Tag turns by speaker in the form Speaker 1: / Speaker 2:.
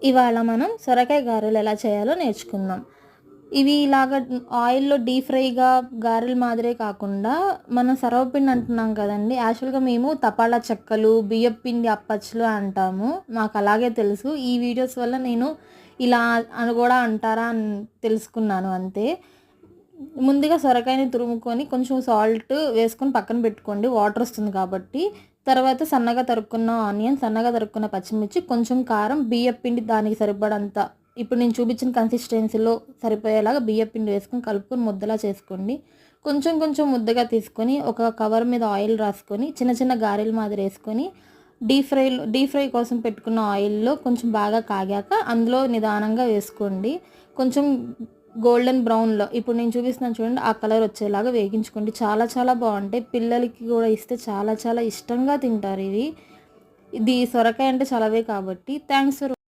Speaker 1: ఇవాళ మనం సొరకాయ గారెలు ఎలా చేయాలో నేర్చుకుందాం. ఇవి ఇలాగ ఆయిల్‌లో డీప్ ఫ్రైగా గారెల మాదిరే కాకుండా మనం సర్వపిండి అంటున్నాం కదండీ! యాక్చువల్‌గా మేము తపాలా చెక్కలు, బియ్యపు పిండి అప్పచ్చులు అంటాము. మాకలాగే తెలుసు. ఈ వీడియోస్ వల్ల నేను ఇలా అని గూడా అంటారా అని తెలుసుకున్నాను అంతే. ముందుగా సొరకాయని తురుముకొని కొంచెం సాల్ట్ వేసుకొని పక్కన పెట్టుకోండి. వాటర్ వస్తుంది కాబట్టి. తర్వాత సన్నగా తరుక్కున్న ఆనియన్, సన్నగా తరుక్కున్న పచ్చిమిర్చి, కొంచెం కారం, బియ్యపు పిండి దానికి సరిపడంత ఇప్పుడు నేను చూపించిన కన్సిస్టెన్సీలో సరిపోయేలాగా బియ్యపు పిండి వేసుకొని కలుపుకొని ముద్దలా చేసుకోండి. కొంచెం కొంచెం ముద్దగా తీసుకొని ఒక కవర్ మీద ఆయిల్ రాసుకొని చిన్న చిన్న గారెల మాదిరి వేసుకొని డీప్ ఫ్రై కోసం పెట్టుకున్న ఆయిల్‌లో కొంచెం బాగా కాగాక అందులో నిదానంగా వేసుకోండి. కొంచెం గోల్డెన్ బ్రౌన్‌లో ఇప్పుడు నేను చూపిస్తున్నాను చూడండి. ఆ కలర్ వచ్చేలాగా వేగించుకోండి. చాలా చాలా బావుంటాయి. పిల్లలకి కూడా ఇస్తే చాలా చాలా ఇష్టంగా తింటారు ఇవి. ఇది సొరకాయ అంటే చలవే కాబట్టి. Thanks for